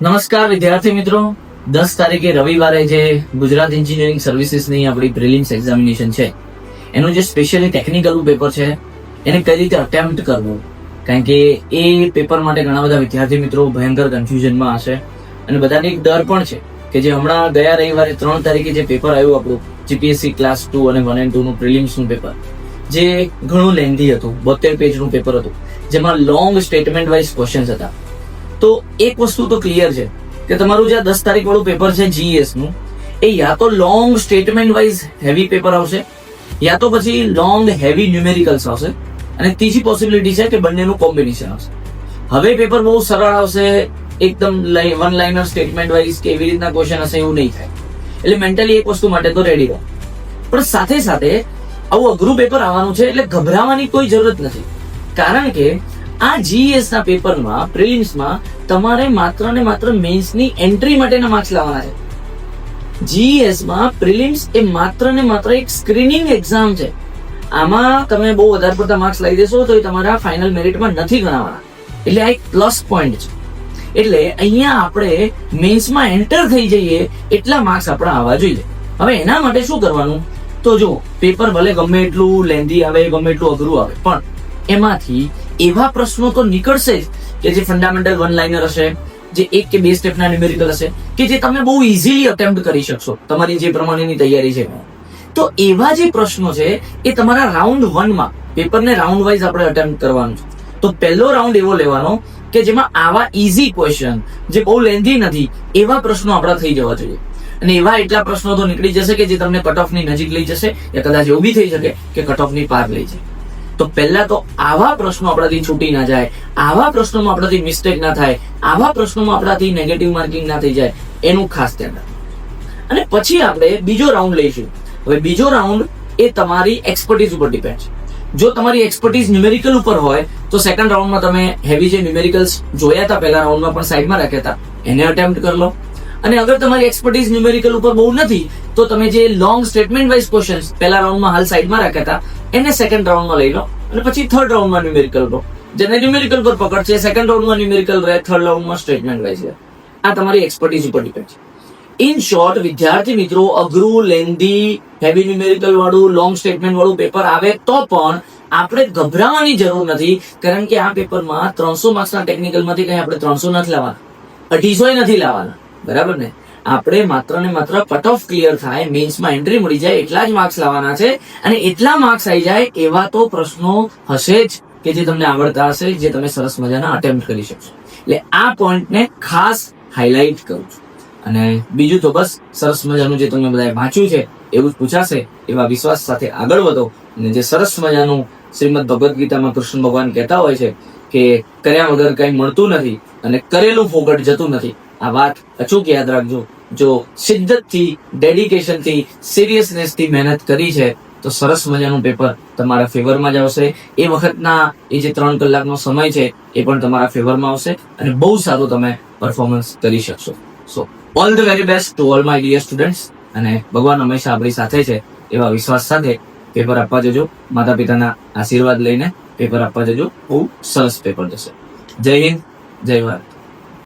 નમસ્કાર વિદ્યાર્થી મિત્રો, 10 તારીખે રવિવારે જે ગુજરાત એન્જિનિયરિંગ સર્વિસીસની આપણી પ્રિલિમ્સ એક્ઝામિનેશન છે એનું જે સ્પેશિયલી ટેકનિકલ પેપર છે એને કઈ રીતે અટેમ્પ્ટ કરવું, કારણ કે એ પેપર માટે ઘણા બધા વિદ્યાર્થી મિત્રો ભયંકર કન્ફ્યુઝનમાં હશે અને બધાને એક ડર પણ છે કે જે હમણાં ગયા રવિવારે 3 તારીખે જે પેપર આવ્યું આપણું જીપીએસસી ક્લાસ 2 અને 1 and 2 નું પ્રિલિમ્સનું પેપર, જે ઘણું લેન્ધી હતું, 72 પેજનું પેપર હતું, જેમાં લોંગ સ્ટેટમેન્ટ વાઇઝ ક્વેશ્ચન્સ હતા. તો એક વસ્તુ તો ક્લિયર છે કે તમારું જે 10 તારીખ વાળું પેપર છે જીએસ નું, એ યા તો long statement wise heavy paper આવશે યા તો પછી લોંગ હેવી ન્યુમેરિકલ્સ આવશે, અને ત્રીજી પોસિબિલિટી છે કે બંનેનું કોમ્બિનેશન આવશે. હવે પેપર બહુ સરળ આવશે, એકદમ વન લાઇનર સ્ટેટમેન્ટ વાઇઝ કે એવી રીતના ક્વેશ્ચન હશે એવું નહીં થાય. એટલે મેન્ટલી એક વસ્તુ માટે તો રેડી રહો, પણ સાથે સાથે આવું અઘરું પેપર આવવાનું છે એટલે ગભરાવાની કોઈ જરૂરત નથી, કારણ કે આ જીએસ ના પેપરમાં પ્રિલિમ્સમાં તમારે માત્ર ને માત્ર મેન્સની એન્ટ્રી માટેના માર્ક્સ લાવવાના છે. જીએસ માં પ્રિલિમ્સ એ માત્ર ને માત્ર એક સ્ક્રીનિંગ એક્ઝામ છે. આમાં તમે બહુ વધારે પડતા માર્ક્સ લઈ દેશો તો એ તમારા ફાઇનલ મેરિટમાં નથી ગણાવવાના, એટલે આ એક પ્લસ પોઈન્ટ છે. એટલે અહીંયા આપણે મેન્સમાં એન્ટર થઈ જઈએ એટલા માર્ક્સ આપણા આવવા જોઈએ. હવે એના માટે શું કરવાનું, તો જો પેપર ભલે ગમે એટલું લેન્ધી આવે, ગમે એટલું અઘરું આવે, પણ એમાંથી એવા પ્રશ્નો તો નીકળશે જ કે જે ફંડામેન્ટલ વન લાઇનર હશે, જે 1 કે 2 સ્ટેપના ન્યુમેરિકલ હશે કે જે તમે બહુ ઇઝીલી અટેમ્પ્ટ કરી શકશો તમારી જે પ્રમાણેની તૈયારી છે. તો એવા જે પ્રશ્નો છે એ તમારા રાઉન્ડ 1 માં પેપરને રાઉન્ડ વાઇઝ આપણે અટેમ્પ્ટ કરવાનું છે. તો પહેલો રાઉન્ડ એવો લેવાનો કે જેમાં આવા ઇઝી ક્વેશ્ચન જે બહુ લેન્ધી નથી એવા પ્રશ્નો આપણા થઈ જવા જોઈએ, અને એવા એટલા પ્રશ્નો તો નીકળી જશે કે જે તમને કટ ઓફ ની નજીક લઈ જશે, યા કદાચ એવું બી થઈ શકે કે કટ ઓફ ની પાર લઈ જાય. તો પહેલા તો આવા પ્રશ્નો આપણાથી છૂટી ના જાય, આવા પ્રશ્નોમાં આપણાથી મિસ્ટેક ના થાય, આવા પ્રશ્નોમાં આપણાથી નેગેટિવ માર્કિંગ ના થઈ જાય, એનું ખાસ ધ્યાન રાખો. અને પછી આપણે બીજો રાઉન્ડ લઈશું. હવે બીજો રાઉન્ડ એ તમારી એક્સપર્ટીઝ ઉપર ડિપેન્ડ છે. જો તમારી એક્સપર્ટીઝ ન્યુમેરિકલ ઉપર હોય તો સેકન્ડ રાઉન્ડમાં તમે હેવી જે ન્યુમેરિકલ્સ જોયા હતા પહેલા રાઉન્ડમાં પણ સાઈડમાં રાખ્યા હતા એને અટેમ્પ્ટ કરી લો. અને અગર તમારી એક્સપર્ટીઝ ન્યુમેરિકલ ઉપર બહુ નથી તો તમે જે લોંગ સ્ટેટમેન્ટ વાઇઝ ક્વેશ્ચન્સ પહેલા રાઉન્ડમાં હાલ સાઈડમાં રાખ્યા હતા એને સેકન્ડ રાઉન્ડમાં લઈ લો, અને પછી થર્ડ રાઉન્ડમાં ન્યુમેરિકલ લો. જેને ન્યુમેરિકલ પર પકડ છે સેકન્ડ રાઉન્ડમાં ન્યુમેરિકલ રહે, થર્ડ રાઉન્ડમાં સ્ટેટમેન્ટ વાઇઝ રહે. આ તમારી એક્સપર્ટીઝ ઉપર ડિપેન્ડ છે. ઇન શોર્ટ વિદ્યાર્થી મિત્રો, અઘરું, લેન્ધી, હેવી ન્યુમેરિકલ વાળું, લોંગ સ્ટેટમેન્ટ વાળું પેપર આવે તો પણ આપણે ગભરાવાની જરૂર નથી, કારણ કે આ પેપરમાં 300 માર્ક્સના ટેકનિકલમાંથી કઈ આપણે 300 નથી લાવવાના, 250 નથી લાવવાના, બરાબર ને? આપણે માત્ર ને માત્ર કટ ઓફ ક્લિયર થાય, મેન્સમાં એન્ટ્રી મળી જાય એટલા જ માર્ક્સ લાવવાના છે. અને એટલા માર્ક્સ આવી જાય એવા તો પ્રશ્નો હશે જ કે જે તમને આવડતા હશે, જે તમે સરસ મજાના અટેમ્પ્ટ કરી શકશો. એટલે આ પોઈન્ટને ખાસ હાઇલાઇટ કરું છું. અને બીજું તો બસ સરસ મજાનું જે તમે બધાએ વાંચ્યું છે એવું જ પૂછાશે એવા વિશ્વાસ સાથે આગળ વધો. અને જે સરસ મજાનું શ્રીમદ ભગવદ્ ગીતામાં કૃષ્ણ ભગવાન કહેતા હોય છે કે કર્યા વગર કઈ મળતું નથી અને કરેલું ફોગટ જતું નથી. આ વાત અચૂક યાદ રાખજો. જો શિદ્દતથી, ડેડિકેશનથી, સિરિયસનેસથી મહેનત કરી છે તો સરસ મજાનું પેપર તમારા ફેવરમાં જ આવશે. એ વખતના એ જે 3 કલાકનો સમય છે એ પણ તમારા ફેવરમાં આવશે અને બહુ સારું તમે પરફોર્મન્સ કરી શકશો. So all the very best to all my dear students. અને ભગવાન હંમેશા આપણી સાથે છે એવા વિશ્વાસ સાથે પેપર આપવા જજો. માતા પિતાના આશીર્વાદ લઈને પેપર આપવા જજો. બહુ સરસ પેપર જશે. જય હિન્દ, જય ભારત.